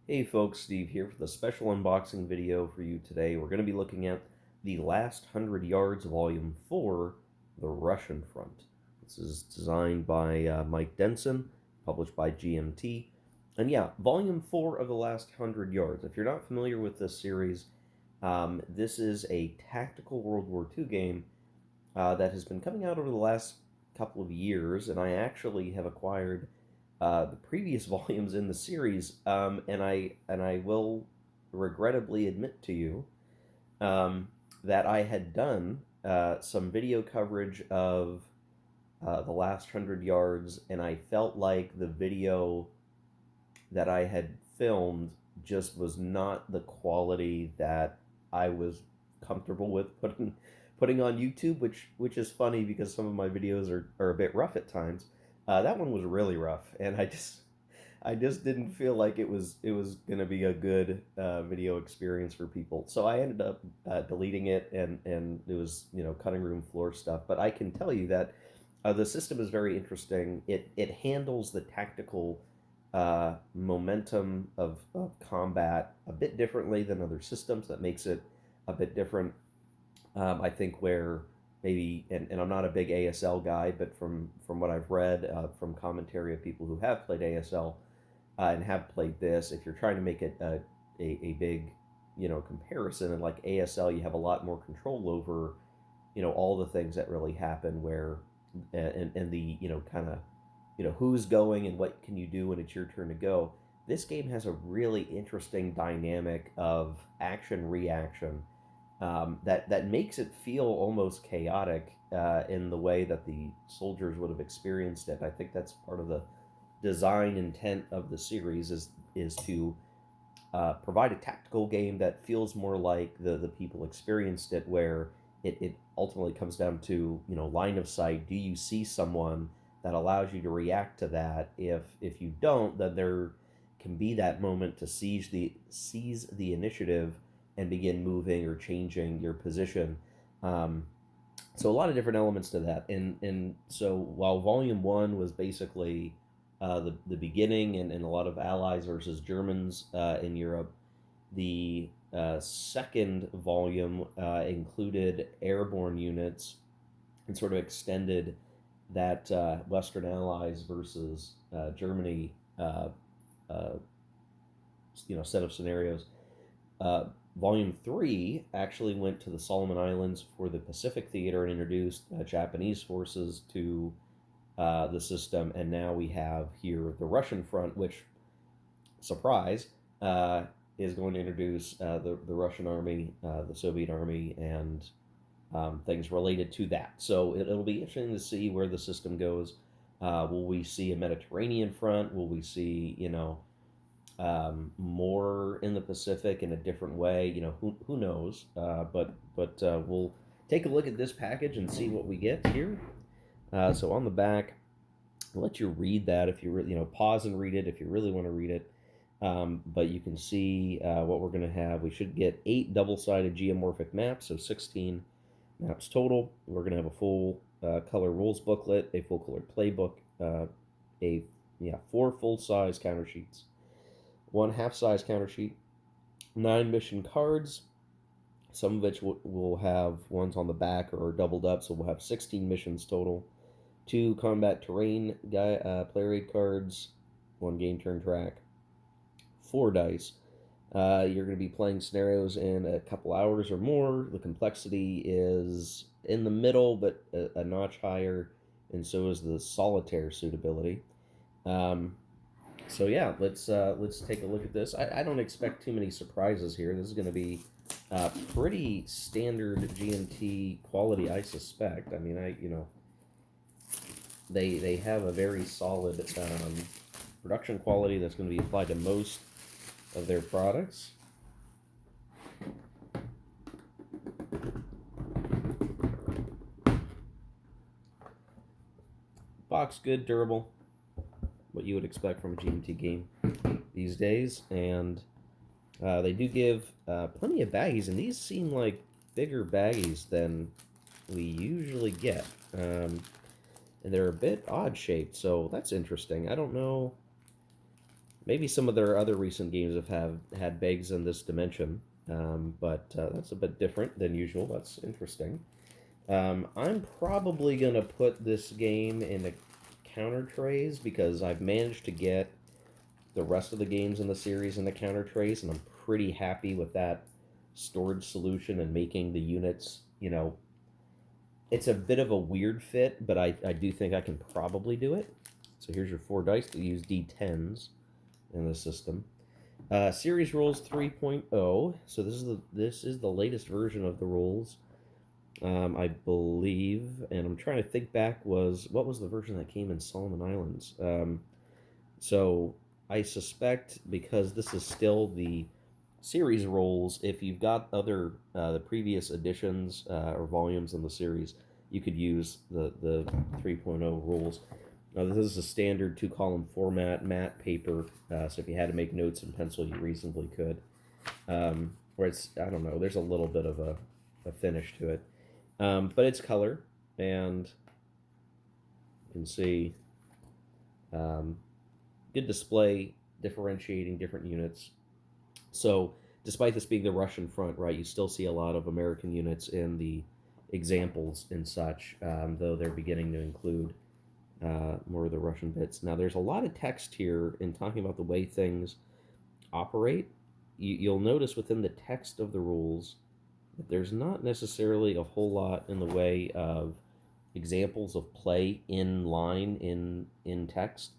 Hey folks, Steve here for the special unboxing video for you today. We're going to be looking at The Last 100 Yards Volume 4, The Russian Front. This is designed by Mike Denson, published by GMT. And yeah, Volume 4 of The Last 100 Yards. If you're not familiar with this series, this is a tactical World War II game that has been coming out over the last couple of years, and I actually have acquired the previous volumes in the series, and I will regrettably admit to you that I had done some video coverage of the last 100 yards, and I felt like the video that I had filmed just was not the quality that I was comfortable with putting on YouTube, which is funny because some of my videos are a bit rough at times. That one was really rough, and I just didn't feel like it was gonna be a good video experience for people. So I ended up deleting it, and it was cutting room floor stuff. But I can tell you that the system is very interesting. It handles the tactical momentum of combat a bit differently than other systems. That makes it a bit different. I think where maybe, and I'm not a big ASL guy, but from what I've read from commentary of people who have played ASL and have played this, if you're trying to make it a big comparison, and like ASL, you have a lot more control over all the things that really happen where and the kind of who's going and what can you do when it's your turn to go. This game has a really interesting dynamic of action reaction that makes it feel almost chaotic in the way that the soldiers would have experienced it. I think that's part of the design intent of the series is to provide a tactical game that feels more like the people experienced it, where it ultimately comes down to line of sight. Do you see someone that allows you to react to that? If you don't, then there can be that moment to seize the initiative and begin moving or changing your position. So a lot of different elements to that, and so while Volume One was basically the beginning and a lot of Allies versus Germans in Europe, the second volume included airborne units and sort of extended that Western Allies versus Germany uh, set of scenarios. Uh, Volume 3 actually went to the Solomon Islands for the Pacific Theater and introduced Japanese forces to the system, and now we have here the Russian front, which, surprise, is going to introduce the Russian army, the Soviet army, and things related to that. So it'll be interesting to see where the system goes. Will we see a Mediterranean front? Will we see, more in the Pacific in a different way? Who knows? But we'll take a look at this package and see what we get here. So on the back, I'll let you read that if you really, pause and read it if you really want to read it. But you can see what we're going to have. We should get 8 double-sided geomorphic maps, so 16 maps total. We're going to have a full color rules booklet, a full color playbook, a 4 full-size counter sheets, 1 half-size counter sheet, 9 mission cards, some of which will have ones on the back or doubled up, so we'll have 16 missions total, 2 combat terrain player aid cards, 1 game turn track, 4 dice. You're going to be playing scenarios in a couple hours or more. The complexity is in the middle, but a notch higher, and so is the solitaire suitability. So yeah, let's take a look at this. I don't expect too many surprises here. This is going to be pretty standard GMT quality, I suspect. I mean, they have a very solid production quality that's going to be applied to most of their products. Box good, durable, what you would expect from a GMT game these days, and they do give plenty of baggies, and these seem like bigger baggies than we usually get, and they're a bit odd shaped, so that's interesting. I don't know Maybe some of their other recent games have had begs in this dimension, but that's a bit different than usual. That's interesting. I'm probably going to put this game in the counter trays because I've managed to get the rest of the games in the series in the counter trays, and I'm pretty happy with that storage solution and making the units, it's a bit of a weird fit, but I do think I can probably do it. So here's your 4 dice to use D10s in the system. Series rules 3.0. So this is the latest version of the rules, I believe. And I'm trying to think back. What was the version that came in Solomon Islands? So I suspect because this is still the series rules, if you've got other the previous editions or volumes in the series, you could use the 3.0 rules. Now, this is a standard 2-column format, matte paper, so if you had to make notes in pencil, you reasonably could. Where it's, I don't know, there's a little bit of a finish to it. But it's color, and you can see good display, differentiating different units. So, despite this being the Russian front, right, you still see a lot of American units in the examples and such, though they're beginning to include more of the Russian bits. Now, there's a lot of text here in talking about the way things operate. You'll notice within the text of the rules that there's not necessarily a whole lot in the way of examples of play in line in text,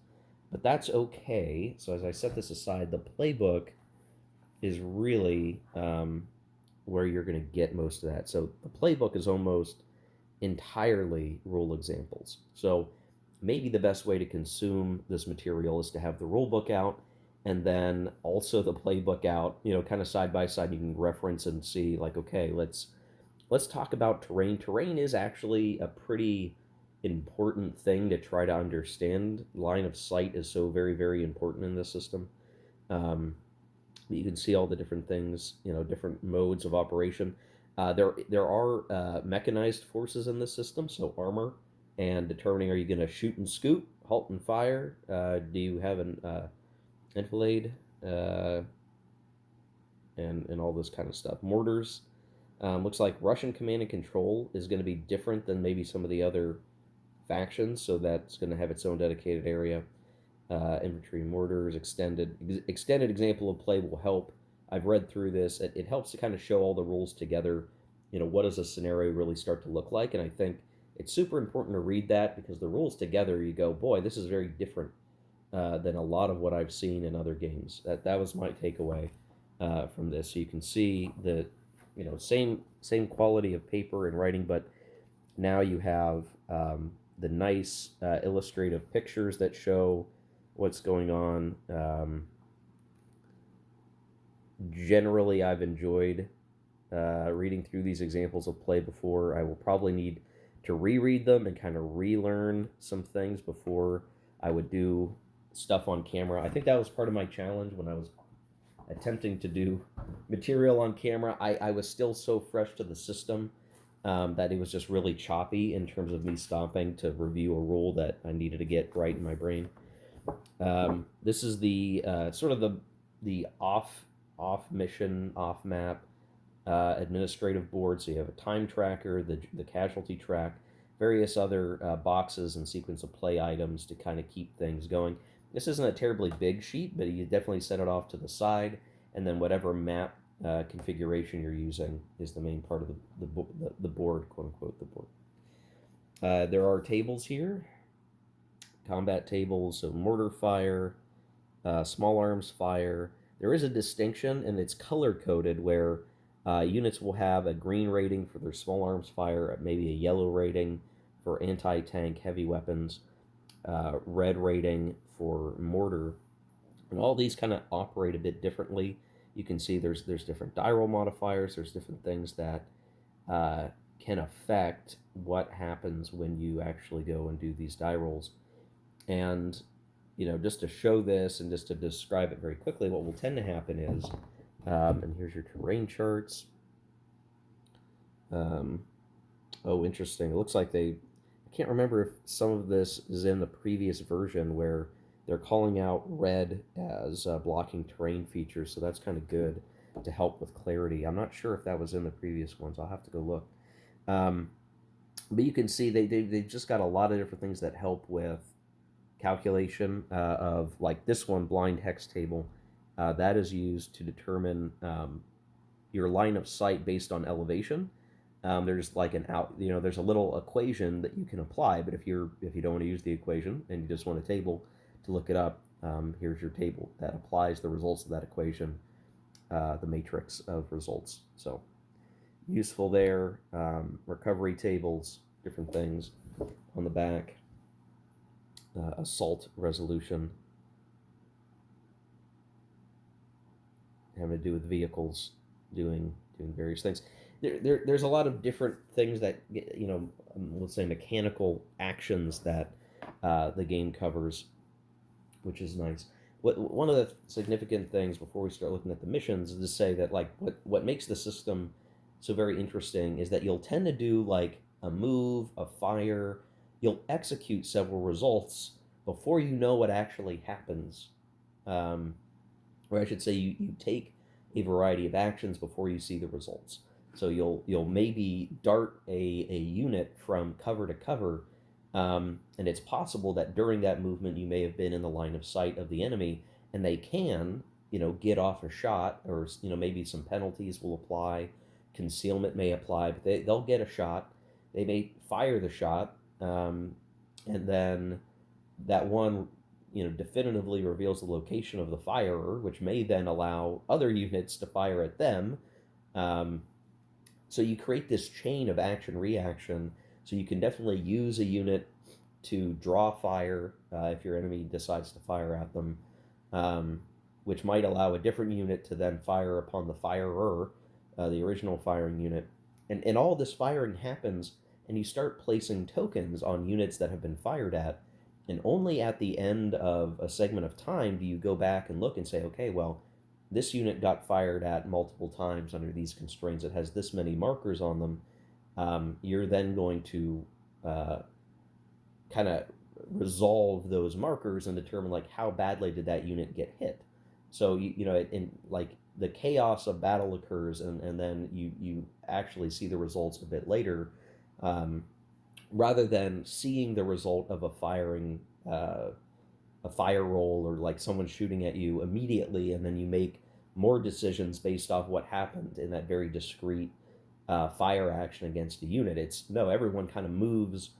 but that's okay. So as I set this aside, the playbook is really where you're going to get most of that. So the playbook is almost entirely rule examples. So maybe the best way to consume this material is to have the rule book out and then also the playbook out, kind of side by side. You can reference and see, like, okay, let's talk about terrain. Terrain is actually a pretty important thing to try to understand. Line of sight is so very, very important in this system. You can see all the different things, different modes of operation. There are mechanized forces in this system, so armor, and determining, are you going to shoot and scoop, halt and fire? Do you have an enfilade, and all this kind of stuff. Mortars. Looks like Russian command and control is going to be different than maybe some of the other factions, so that's going to have its own dedicated area. Infantry mortars, extended example of play will help. I've read through this. It helps to kind of show all the rules together. What does a scenario really start to look like? And I think it's super important to read that, because the rules together, you go, boy, this is very different than a lot of what I've seen in other games. That was my takeaway from this. So you can see the same quality of paper and writing, but now you have the nice illustrative pictures that show what's going on. Generally, I've enjoyed reading through these examples of play before. I will probably need to reread them and kind of relearn some things before I would do stuff on camera. I think that was part of my challenge when I was attempting to do material on camera. I was still so fresh to the system that it was just really choppy in terms of me stopping to review a rule that I needed to get right in my brain. This is the sort of the off mission, off map administrative board. So you have a time tracker, the casualty track, various other boxes and sequence of play items to kind of keep things going. This isn't a terribly big sheet, but you definitely set it off to the side, and then whatever map configuration you're using is the main part of the board, quote unquote, the board. There are tables here, combat tables, so mortar fire, small arms fire. There is a distinction, and it's color coded, where units will have a green rating for their small arms fire, maybe a yellow rating for anti-tank heavy weapons, red rating for mortar, and all these kind of operate a bit differently. You can see there's different die roll modifiers. There's different things that can affect what happens when you actually go and do these die rolls. And just to show this and just to describe it very quickly, what will tend to happen is, and here's your terrain charts. Oh, interesting. It looks like I can't remember if some of this is in the previous version where they're calling out red as blocking terrain features, so that's kind of good to help with clarity. I'm not sure if that was in the previous ones. I'll have to go look. Um, but you can see they've just got a lot of different things that help with calculation of, like this one, blind hex table. That is used to determine your line of sight based on elevation. There's like there's a little equation that you can apply, but if you don't want to use the equation and you just want a table to look it up, here's your table that applies the results of that equation, the matrix of results. So useful there. Recovery tables, different things on the back. Assault resolution, having to do with vehicles, doing various things. There's a lot of different things that, let's say mechanical actions that the game covers, which is nice. One of the significant things before we start looking at the missions is to say that, like, what makes the system so very interesting is that you'll tend to do like a move, a fire, you'll execute several results before you know what actually happens. Or I should say, you take a variety of actions before you see the results. So you'll maybe dart a unit from cover to cover, and it's possible that during that movement you may have been in the line of sight of the enemy, and they can, get off a shot, or maybe some penalties will apply, concealment may apply, but they'll get a shot. They may fire the shot, and then that one, definitively reveals the location of the firer, which may then allow other units to fire at them. So you create this chain of action-reaction, so you can definitely use a unit to draw fire if your enemy decides to fire at them, which might allow a different unit to then fire upon the firer, the original firing unit. And all this firing happens, and you start placing tokens on units that have been fired at, and only at the end of a segment of time do you go back and look and say, okay, well, this unit got fired at multiple times under these constraints. It has this many markers on them. You're then going to kind of resolve those markers and determine, like, how badly did that unit get hit. So in like the chaos of battle occurs, and then you actually see the results a bit later, rather than seeing the result of a fire roll, or like someone shooting at you immediately, and then you make more decisions based off what happened in that very discrete fire action against a unit. Everyone kind of moves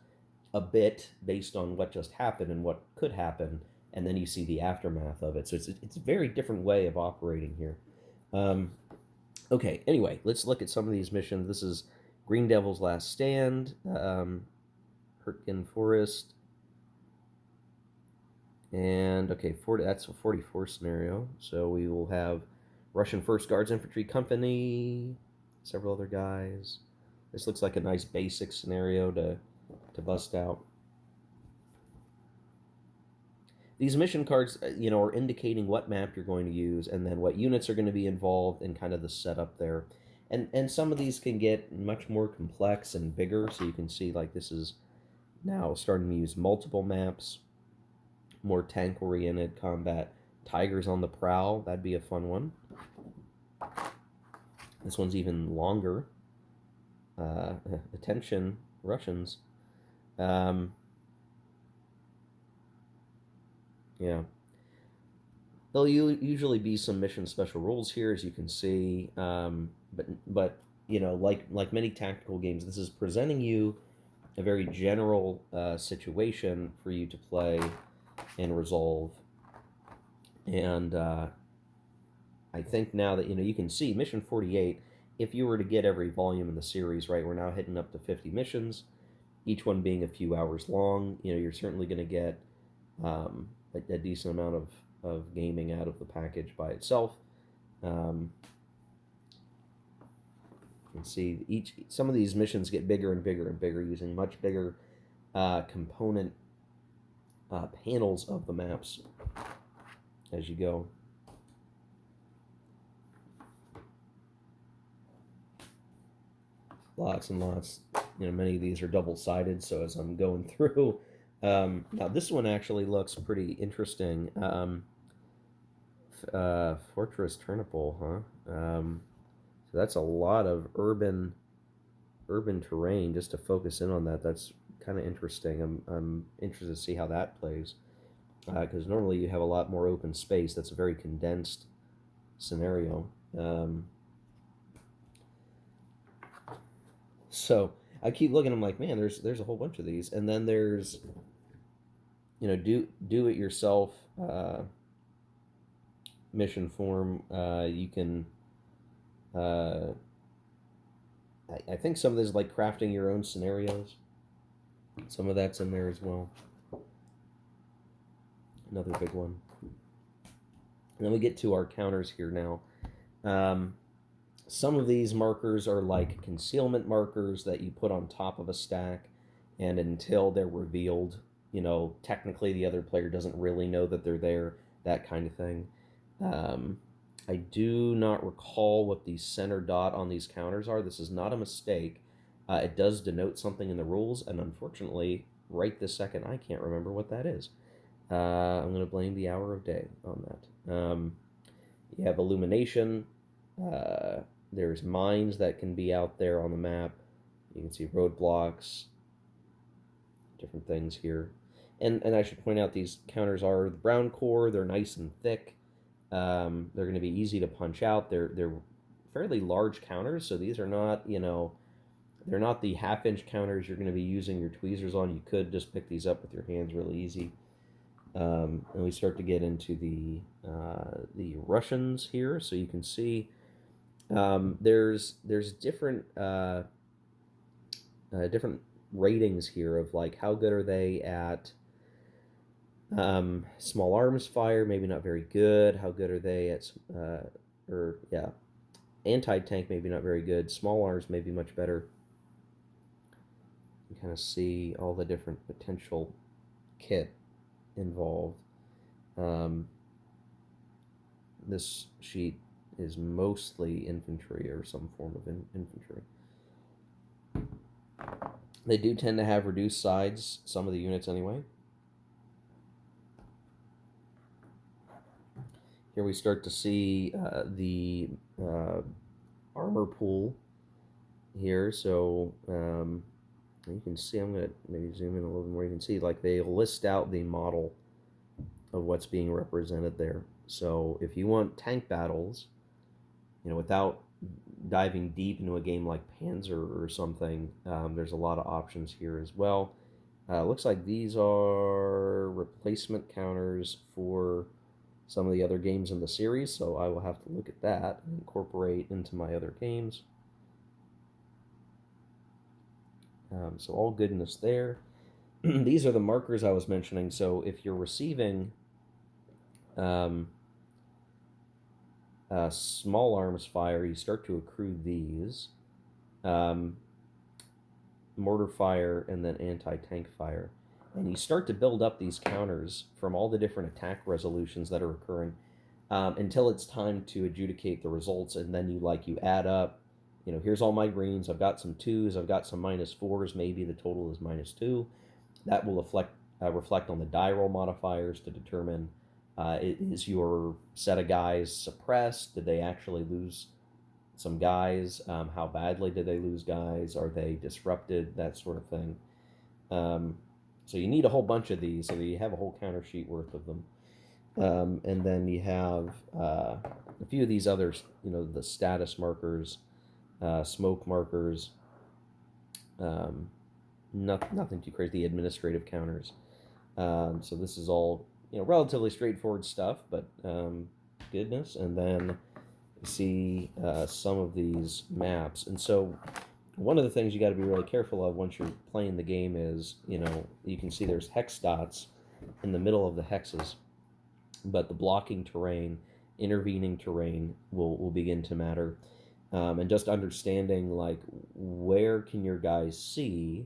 a bit based on what just happened and what could happen, and then you see the aftermath of it. So it's a very different way of operating here. Okay, anyway, let's look at some of these missions. This is Green Devil's Last Stand, Hurtgen Forest, and okay, that's a 44 scenario. So we will have Russian 1st Guards Infantry Company, several other guys. This looks like a nice basic scenario to bust out. These mission cards, are indicating what map you're going to use, and then what units are going to be involved, and kind of the setup there. And some of these can get much more complex and bigger, so you can see, like, this is now starting to use multiple maps, more tank-oriented combat. Tigers on the Prowl, that'd be a fun one. This one's even longer. Attention, Russians. Yeah. There'll usually be some mission special rules here, as you can see. But like many tactical games, this is presenting you a very general situation for you to play and resolve. And I think now that you can see Mission 48, if you were to get every volume in the series, right, we're now hitting up to 50 missions, each one being a few hours long. You're certainly going to get a decent amount of gaming out of the package by itself. You can see some of these missions get bigger and bigger and bigger, using much bigger component panels of the maps as you go. Lots and lots. Many of these are double-sided, so as I'm going through, Now this one actually looks pretty interesting. Fortress Turnipole, huh? So that's a lot of urban terrain. Just to focus in on that, that's kind of interesting. I'm interested to see how that plays, because normally you have a lot more open space. That's a very condensed scenario. So I keep looking. I'm like, man, there's a whole bunch of these, and then there's do it yourself mission form. You can. Uh, I think some of this is like crafting your own scenarios. Some of that's in there as well. Another big one. And then we get to our counters here now. Um, some of these markers are like concealment markers that you put on top of a stack, and until they're revealed, technically the other player doesn't really know that they're there, that kind of thing. Um, I do not recall what the center dot on these counters are. This is not a mistake. It does denote something in the rules, and unfortunately, right this second, I can't remember what that is. I'm going to blame the hour of day on that. You have illumination. There's mines that can be out there on the map. You can see roadblocks, different things here. And I should point out these counters are the brown core. They're nice and thick. They're going to be easy to punch out. They're fairly large counters, so these are not, they're not the half-inch counters you're going to be using your tweezers on. You could just pick these up with your hands really easy. And we start to get into the Russians here, so you can see there's different different ratings here of like how good are they at small arms fire, maybe not very good. How good are they at anti-tank, maybe not very good. Small arms maybe much better. You kind of see all the different potential kit involved. This sheet is mostly infantry or some form of infantry. They do tend to have reduced sides, some of the units anyway. Here we start to see the armor pool here. So you can see, I'm going to maybe zoom in a little bit more. You can see like they list out the model of what's being represented there. So if you want tank battles, without diving deep into a game like Panzer or something, there's a lot of options here as well. Looks like these are replacement counters for some of the other games in the series, so I will have to look at that and incorporate into my other games. So all goodness there. These are the markers I was mentioning. So if you're receiving small arms fire, you start to accrue these. Mortar fire and then anti-tank fire. And you start to build up these counters from all the different attack resolutions that are occurring until it's time to adjudicate the results. And then you add up, here's all my greens. I've got some 2s. I've got some -4s. Maybe the total is -2. That will reflect on the die roll modifiers to determine is your set of guys suppressed? Did they actually lose some guys? How badly did they lose guys? Are they disrupted? That sort of thing. So you need a whole bunch of these so that you have a whole counter sheet worth of them. And then you have a few of these others, the status markers, smoke markers, nothing too crazy, administrative counters. So this is all, relatively straightforward stuff, but goodness. And then you see some of these maps. And so one of the things you got to be really careful of once you're playing the game is, you can see there's hex dots in the middle of the hexes, but the blocking terrain, intervening terrain will begin to matter. And just understanding like where can your guys see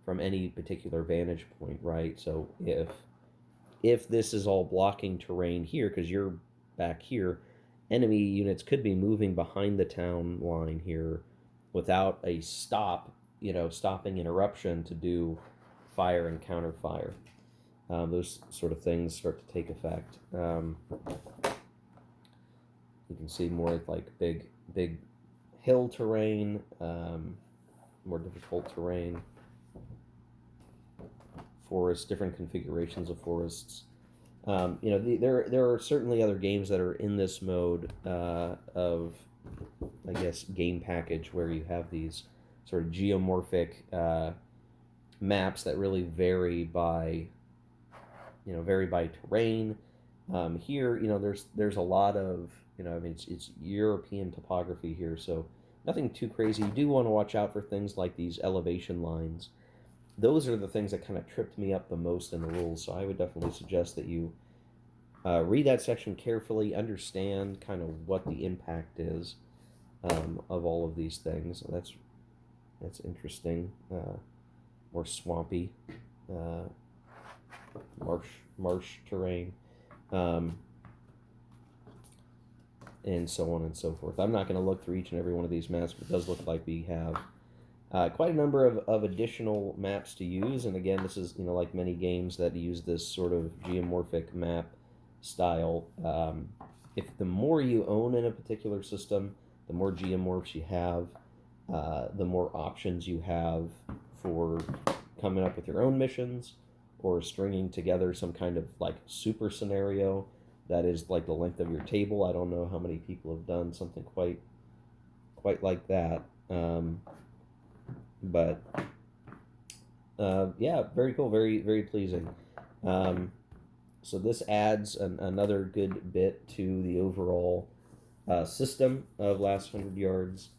from any particular vantage point, right? So if this is all blocking terrain here because you're back here, enemy units could be moving behind the town line here without a stopping interruption to do fire and counter fire. those sort of things start to take effect. You can see more like big hill terrain, more difficult terrain, forests, different configurations of forests. There are certainly other games that are in this mode of, I guess, game package where you have these sort of geomorphic maps that really vary by terrain. Here, there's a lot of, I mean, it's European topography here, so nothing too crazy. You do want to watch out for things like these elevation lines. Those are the things that kind of tripped me up the most in the rules, so I would definitely suggest that you read that section carefully, understand kind of what the impact is of all of these things. That's interesting. More swampy, marsh terrain, and so on and so forth. I'm not going to look through each and every one of these maps, but it does look like we have quite a number of additional maps to use. And again, this is, like many games that use this sort of geomorphic map style. If the more you own in a particular system, the more geomorphs you have, the more options you have for coming up with your own missions or stringing together some kind of like super scenario that is like the length of your table. I don't know how many people have done something quite like that. But yeah, very cool, very, very pleasing. So this adds another good bit to the overall system of Last 100 Yards.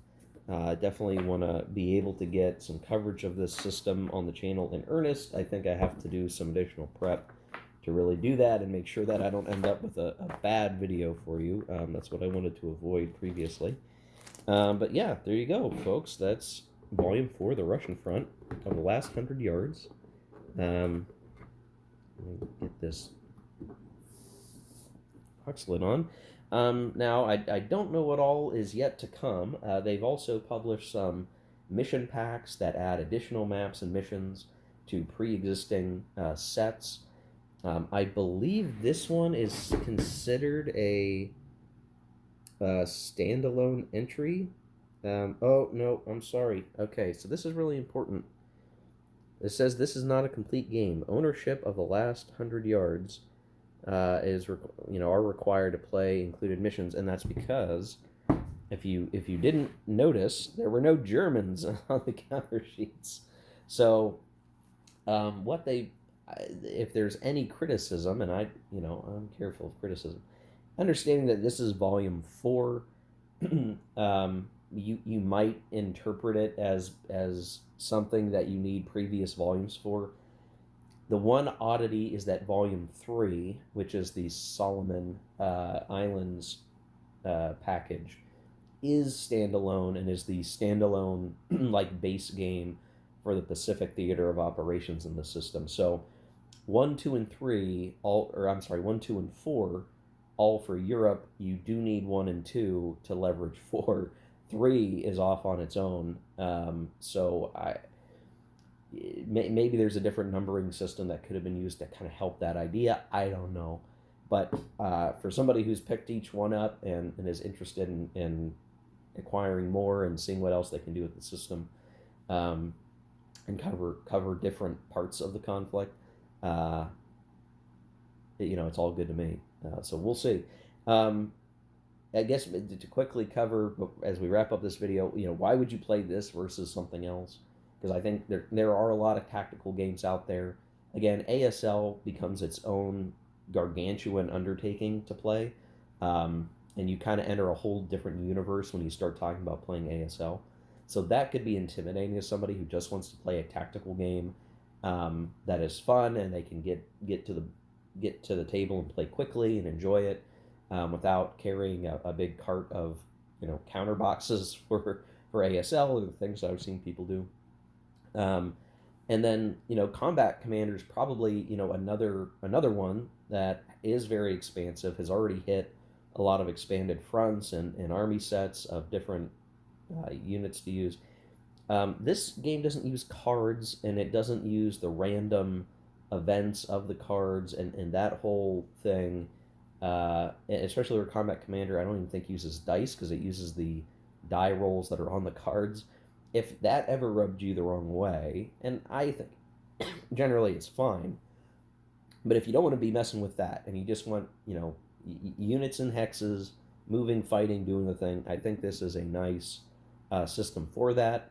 Definitely want to be able to get some coverage of this system on the channel in earnest. I think I have to do some additional prep to really do that and make sure that I don't end up with a bad video for you. That's what I wanted to avoid previously. But yeah, there you go, folks. That's Volume 4, The Russian Front of the Last 100 Yards. Let me get this box lid on. Now, I don't know what all is yet to come. They've also published some mission packs that add additional maps and missions to pre-existing sets. I believe this one is considered a standalone entry. Oh, no, I'm sorry. Okay, so this is really important. It says this is not a complete game. Ownership of the Last 100 Yards are required to play included missions, and that's because if you didn't notice, there were no Germans on the cover sheets. So if there's any criticism, and I'm careful of criticism, understanding that this is Volume 4, you might interpret it as something that you need previous volumes for. The one oddity is that Volume 3, which is the Solomon Islands package, is standalone and is the standalone like base game for the Pacific Theater of Operations in the system. So 1, 2, and 3, 1, 2, and 4, all for Europe. You do need 1 and 2 to leverage 4. 3 is off on its own. Maybe there's a different numbering system that could have been used to kind of help that idea. I don't know. But for somebody who's picked each one up and is interested in acquiring more and seeing what else they can do with the system, and cover different parts of the conflict, it's all good to me. So we'll see. I guess to quickly cover as we wrap up this video, why would you play this versus something else? Because I think there are a lot of tactical games out there. Again, ASL becomes its own gargantuan undertaking to play, and you kind of enter a whole different universe when you start talking about playing ASL. So that could be intimidating to somebody who just wants to play a tactical game that is fun and they can get to the table and play quickly and enjoy it without carrying a big cart of counter boxes for ASL or the things that I've seen people do. And then Combat Commander's probably another one that is very expansive, has already hit a lot of expanded fronts and army sets of different units to use. This game doesn't use cards, and it doesn't use the random events of the cards and that whole thing, especially where Combat Commander, I don't even think uses dice because it uses the die rolls that are on the cards. If that ever rubbed you the wrong way, and I think generally it's fine, but if you don't want to be messing with that and you just want, units and hexes, moving, fighting, doing the thing, I think this is a nice system for that.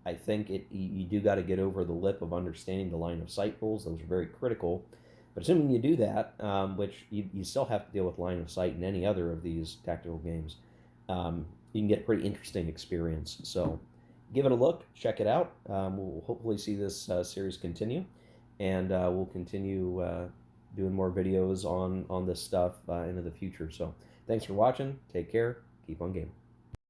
I think you do got to get over the lip of understanding the line of sight rules. Those are very critical. But assuming you do that, which you still have to deal with line of sight in any other of these tactical games, you can get a pretty interesting experience. So give it a look, check it out. We'll hopefully see this series continue, and we'll continue doing more videos on this stuff into the future. So thanks for watching. Take care. Keep on gaming.